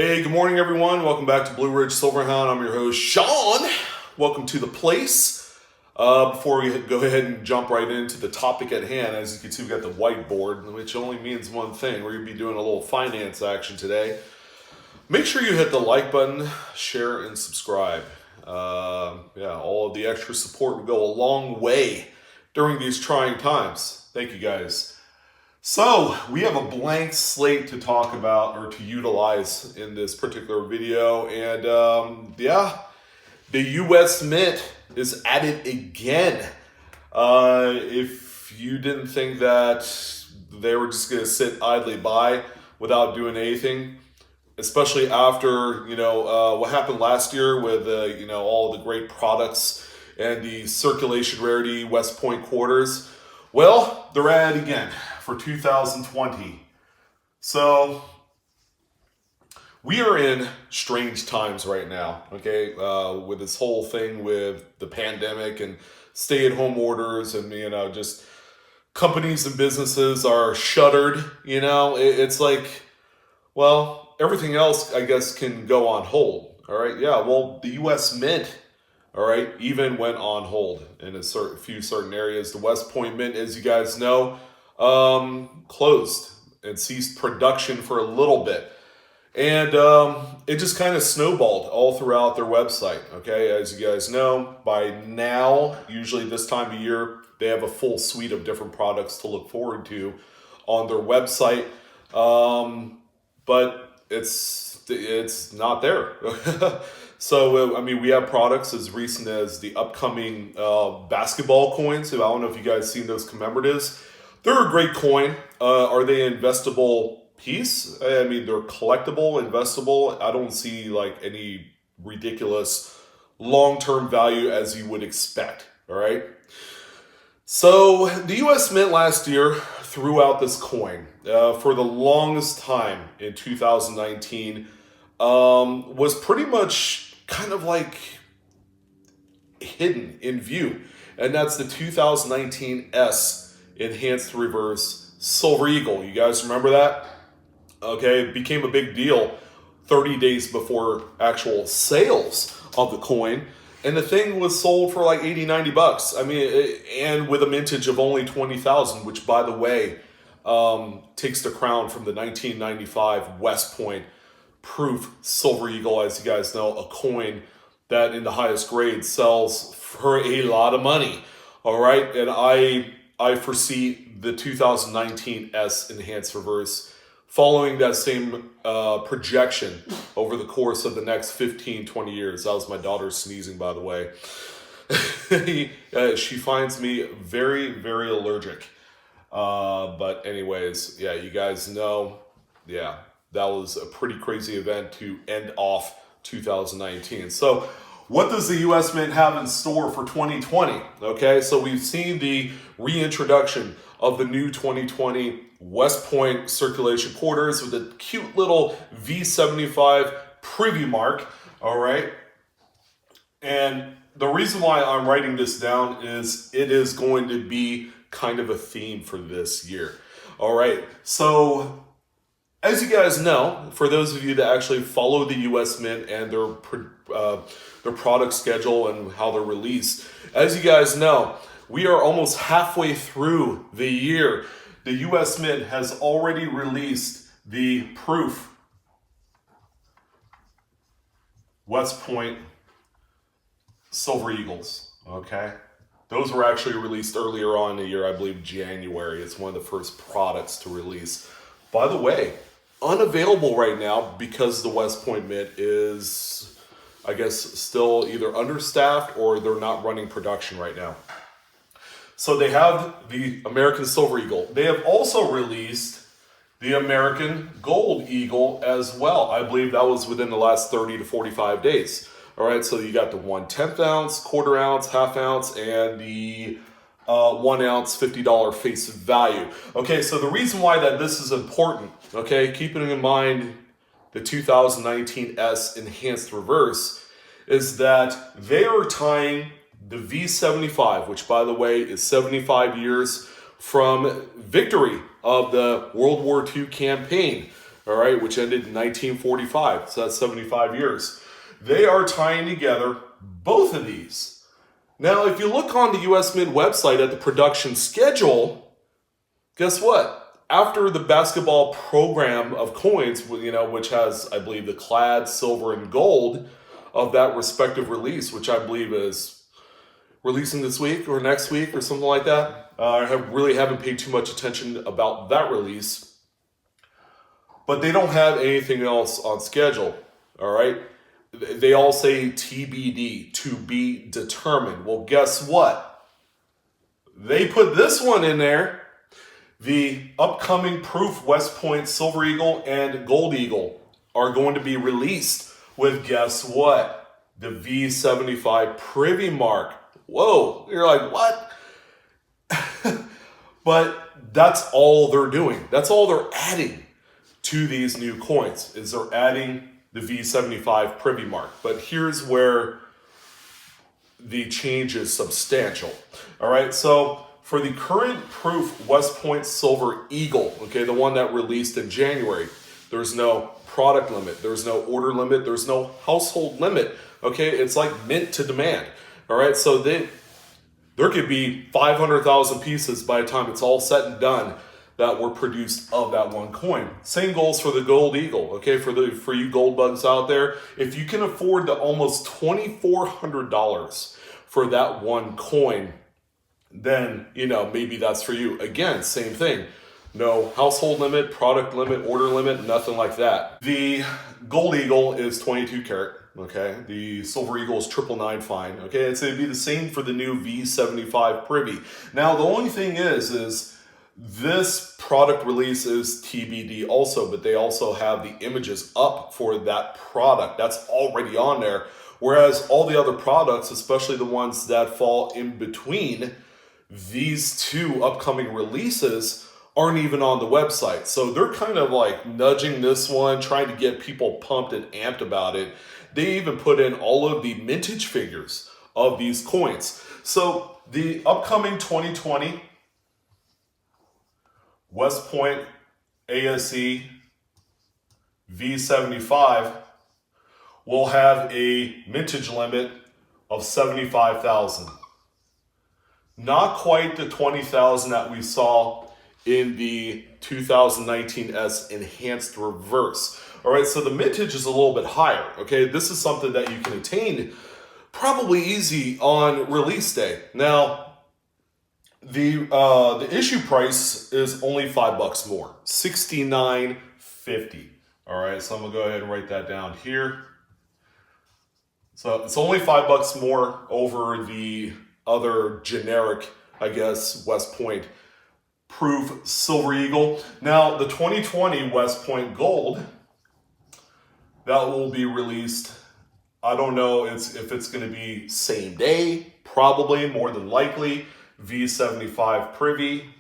Hey, good morning, everyone. Welcome back to BlueRidgeSilverhound. I'm your host, Sean. Welcome to the place. Before we go ahead and jump right into the topic at hand, as you can see, we've got the whiteboard, which only means one thing. We're going to be doing a little finance action today. Make sure you hit the like button, share, and subscribe. All of the extra support will go a long way during these trying times. Thank you, guys. So, we have a blank slate to talk about or to utilize in this particular video. And the U.S. Mint is at it again. If you didn't think that they were just going to sit idly by without doing anything, especially after, what happened last year with, all the great products and the circulation rarity West Point quarters, well, they're at it again for 2020. So we are in strange times right now, okay? With this whole thing with the pandemic and stay-at-home orders and, just companies and businesses are shuttered, It's like, well, everything else, I guess, can go on hold, all right? Yeah, well, the U.S. Mint, all right, even went on hold in a few certain areas. The West Point Mint, as you guys know, closed and ceased production for a little bit. And it just kind of snowballed all throughout their website, okay? As you guys know, by now, usually this time of year, they have a full suite of different products to look forward to on their website. But it's not there. So, we have products as recent as the upcoming basketball coins. I don't know if you guys seen those commemoratives. They're a great coin. Are they an investable piece? They're collectible, investable. I don't see any ridiculous long-term value as you would expect, all right? So the U.S. Mint last year threw out this coin for the longest time in 2019. Was pretty much kind of hidden in view. And that's the 2019 S Enhanced Reverse Silver Eagle. You guys remember that? Okay, it became a big deal 30 days before actual sales of the coin. And the thing was sold for $80, $90. And with a mintage of only 20,000, which, by the way, takes the crown from the 1995 West Point Proof Silver Eagle. As you guys know, a coin that in the highest grade sells for a lot of money. All right, and I foresee the 2019 S Enhanced Reverse following that same projection over the course of the next 15, 20 years. That was my daughter sneezing, by the way. She finds me very, very allergic. But anyways, you guys know, that was a pretty crazy event to end off 2019. So what does the U.S. Mint have in store for 2020? Okay, so we've seen the reintroduction of the new 2020 West Point circulation quarters with a cute little V75 Privy mark, all right? And the reason why I'm writing this down is it is going to be kind of a theme for this year, all right? So as you guys know, for those of you that actually follow the U.S. Mint and their product schedule and how they're released, as you guys know, we are almost halfway through the year. The U.S. Mint has already released the Proof West Point Silver Eagles, okay? Those were actually released earlier on in the year, I believe January. It's one of the first products to release. By the way, unavailable right now because the West Point Mint is, I guess, still either understaffed or they're not running production right now. So they have the American Silver Eagle. They have also released the American Gold Eagle as well. I believe that was within the last 30 to 45 days. All right, so you got the 1/10 ounce, quarter ounce, half ounce, and the 1 ounce $50 face value. Okay, so the reason why that this is important, okay, keeping in mind the 2019 S Enhanced Reverse, is that they are tying the V75, which by the way is 75 years from victory of the World War II campaign. all right, which ended in 1945. So that's 75 years. They are tying together both of these. Now, if you look on the US Mint website at the production schedule, guess what? After the basketball program of coins, which has, I believe, the clad, silver, and gold of that respective release, which I believe is releasing this week or next week or something like that. I really haven't paid too much attention about that release. But they don't have anything else on schedule, all right? They all say TBD, to be determined. Well, guess what? They put this one in there. The upcoming Proof West Point Silver Eagle and Gold Eagle are going to be released with, guess what? The V75 Privy mark. Whoa, you're like, what? But that's all they're doing. That's all they're adding to these new coins, is they're adding the V75 Privy mark. But here's where the change is substantial. All right, so for the current Proof West Point Silver Eagle, okay, the one that released in January, there's no product limit, there's no order limit, there's no household limit, okay? It's like mint to demand, all right? So there could be 500,000 pieces by the time it's all said and done that were produced of that one coin. Same goes for the Gold Eagle, okay? For you gold bugs out there, if you can afford the almost $2,400 for that one coin, then, maybe that's for you. Again, same thing. No household limit, product limit, order limit, nothing like that. The Gold Eagle is 22 karat, okay? The Silver Eagle is 999 fine, okay? It'd be the same for the new V75 Privy. Now, the only thing is this product release is TBD also, but they also have the images up for that product. That's already on there. Whereas all the other products, especially the ones that fall in between these two upcoming releases, aren't even on the website. So they're kind of like nudging this one, trying to get people pumped and amped about it. They even put in all of the mintage figures of these coins. So the upcoming 2020 West Point ASE V75 will have a mintage limit of 75,000. Not quite the 20,000 that we saw in the 2019 S Enhanced Reverse. All right, so the mintage is a little bit higher, okay? This is something that you can attain probably easy on release day. Now, the issue price is only $5 more, $69.50. All right, so I'm gonna go ahead and write that down here. So it's only $5 more over the other generic, I guess, West Point Proof Silver Eagle. Now, the 2020 West Point Gold, that will be released. I don't know if it's going to be same day, probably, more than likely. V75 Privy.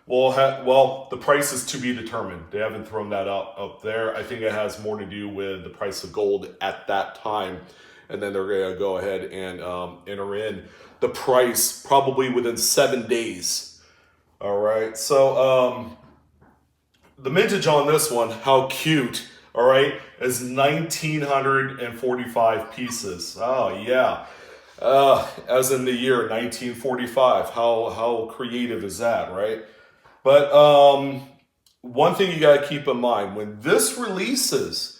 Well, the price is to be determined. They haven't thrown that up there. I think it has more to do with the price of gold at that time. And then they're going to go ahead and enter in the price probably within 7 days. All right. So the mintage on this one, how cute, all right, is 1,945 pieces. Oh, yeah. As in the year 1945. How creative is that, right? But one thing you got to keep in mind, when this releases,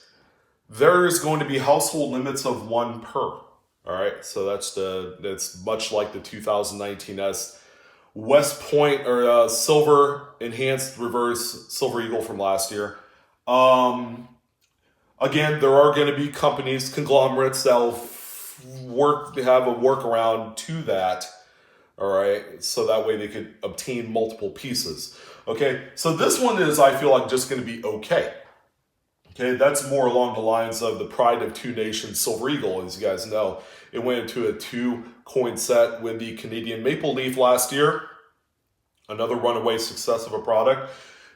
there is going to be household limits of 1 per. All right, so that's much like the 2019 S West Point or Silver Enhanced Reverse Silver Eagle from last year. Again, there are going to be companies, conglomerates that'll have a workaround to that. All right, so that way they could obtain multiple pieces. Okay, so this one is, I feel like, just going to be okay. Okay, that's more along the lines of the Pride of Two Nations Silver Eagle. As you guys know, it went into a 2-coin set with the Canadian Maple Leaf last year. Another runaway success of a product.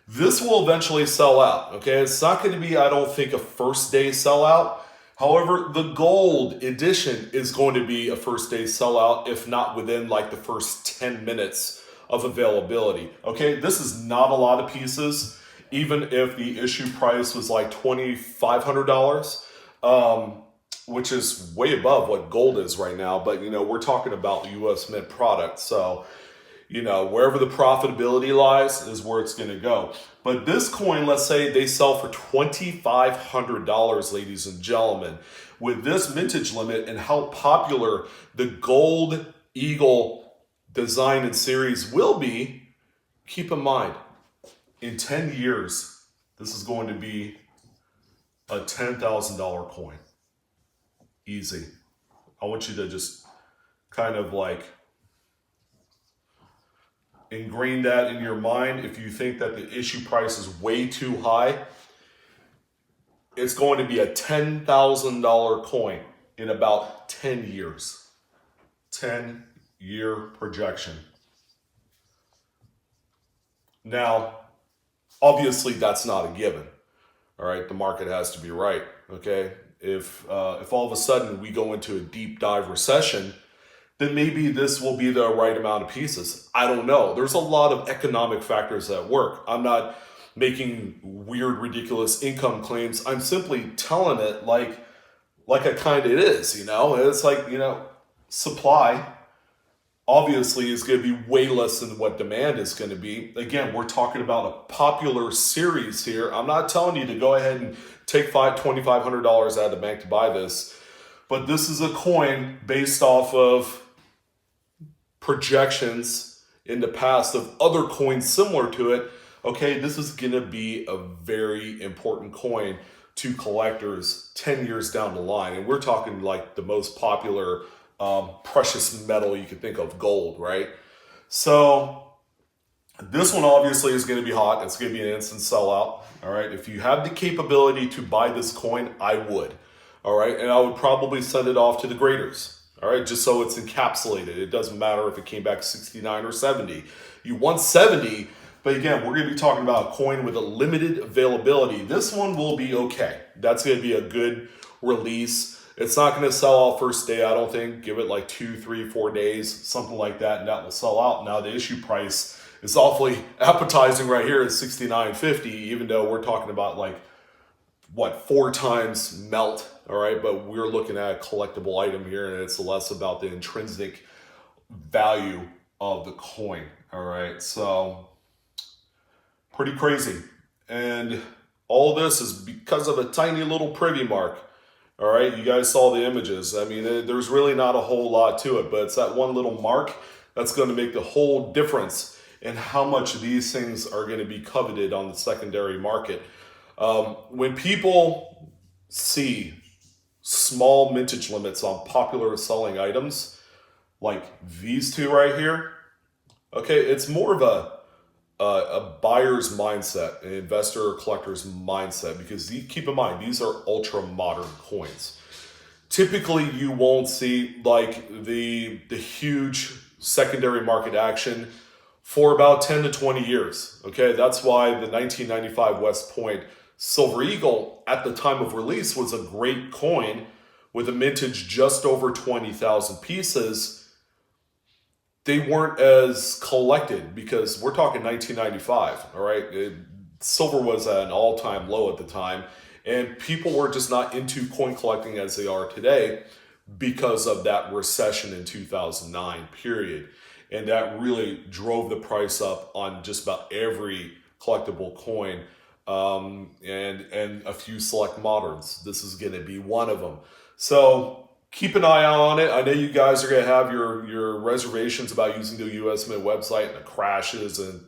This will eventually sell out. Okay, it's not going to be, I don't think, a first day sellout. However, the gold edition is going to be a first day sellout, if not within like the first 10 minutes of availability. Okay, this is not a lot of pieces. even if the issue price was like $2,500, which is way above what gold is right now. But, we're talking about U.S. Mint product. So, wherever the profitability lies is where it's going to go. But this coin, let's say they sell for $2,500, ladies and gentlemen. With this mintage limit and how popular the Gold Eagle design and series will be, keep in mind, in 10 years, this is going to be a $10,000 coin. Easy. I want you to just kind of like ingrain that in your mind. If you think that the issue price is way too high, it's going to be a $10,000 coin in about 10 years. 10-year projection. Now, obviously that's not a given. All right, the market has to be right. Okay, if all of a sudden we go into a deep dive recession, then maybe this will be the right amount of pieces. I don't know. There's a lot of economic factors at work. I'm not making weird, ridiculous income claims. I'm simply telling it like it kind of is, It's like, supply obviously is going to be way less than what demand is going to be. Again, we're talking about a popular series here. I'm not telling you to go ahead and take $2,500 out of the bank to buy this, but this is a coin based off of projections in the past of other coins similar to it. Okay, this is going to be a very important coin to collectors 10 years down the line. And we're talking like the most popular precious metal you could think of, gold, right? So this one obviously is going to be hot. It's going to be an instant sellout. All right, if you have the capability to buy this coin, I would. All right, and I would probably send it off to the graders. All right, just so it's encapsulated. It doesn't matter if it came back 69 or 70. You want 70, but again, we're going to be talking about a coin with a limited availability. This one will be okay. That's going to be a good release. It's not going to sell out first day, I don't think. Give it like 2, 3, 4 days, something like that, and that will sell out. Now the issue price is awfully appetizing right here at $69.50, even though we're talking about like, 4 times melt, all right? But we're looking at a collectible item here, and it's less about the intrinsic value of the coin, all right? So, pretty crazy. And all this is because of a tiny little Privy mark, all right? You guys saw the images. I mean, there's really not a whole lot to it, but it's that one little mark that's going to make the whole difference in how much these things are going to be coveted on the secondary market. When people see small mintage limits on popular selling items, like these two right here, okay, it's more of a buyer's mindset, an investor or collector's mindset, because keep in mind, these are ultra modern coins. Typically, you won't see like the huge secondary market action for about 10 to 20 years. Okay, that's why the 1995 West Point Silver Eagle at the time of release was a great coin with a mintage just over 20,000 pieces. They weren't as collected because we're talking 1995, all right? Silver was at an all-time low at the time, and people were just not into coin collecting as they are today because of that recession in 2009 period. And that really drove the price up on just about every collectible coin. And a few select moderns. This is going to be one of them. So keep an eye out on it. I know you guys are going to have your reservations about using the US Mint website and the crashes and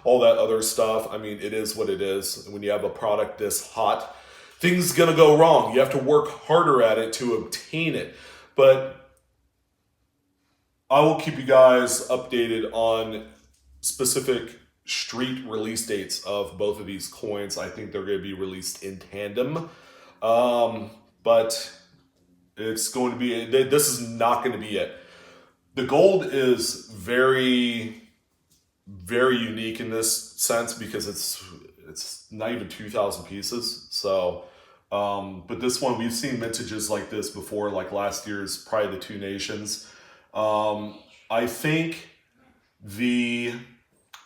all that other stuff. I mean, it is what it is. When you have a product this hot, things going to go wrong. You have to work harder at it to obtain it. But I will keep you guys updated on specific street release dates of both of these coins. I think they're going to be released in tandem. But it's going to be, this is not going to be it. The gold is very, very unique in this sense because it's not even 2,000 pieces. So, but this one, we've seen mintages like this before, like last year's Pride of the Two Nations. I think the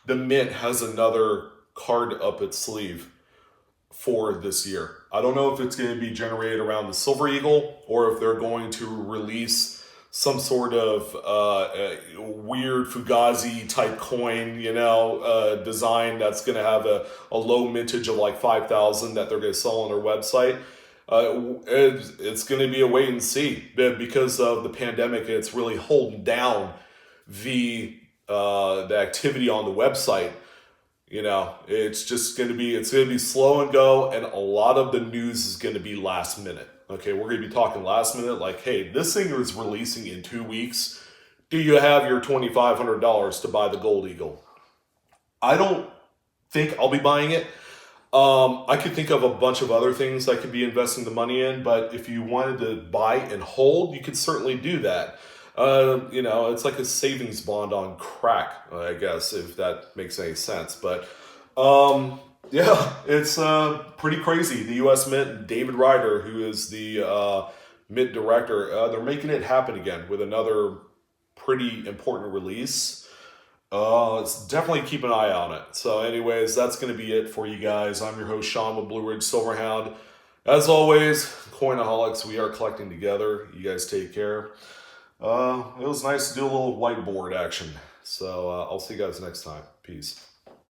Mint has another card up its sleeve for this year. I don't know if it's going to be generated around the Silver Eagle or if they're going to release some sort of weird Fugazi type coin, design that's going to have a low mintage of like 5,000 that they're going to sell on their website. It's going to be a wait and see because of the pandemic. It's really holding down the activity on the website. It's just going to be slow and go, and a lot of the news is going to be last minute. Okay, we're going to be talking last minute, like, hey, this thing is releasing in 2 weeks. Do you have your $2,500 to buy the Gold Eagle? I don't think I'll be buying it. I could think of a bunch of other things I could be investing the money in, but if you wanted to buy and hold, you could certainly do that. It's like a savings bond on crack, I guess, if that makes any sense. But yeah, it's pretty crazy. The U.S. Mint, David Ryder, who is the Mint director, they're making it happen again with another pretty important release. Let's definitely keep an eye on it. So anyways, that's going to be it for you guys. I'm your host, Sean with Blue Ridge Silverhound. As always, Coinaholics, we are collecting together. You guys take care. It was nice to do a little whiteboard action. So I'll see you guys next time. Peace.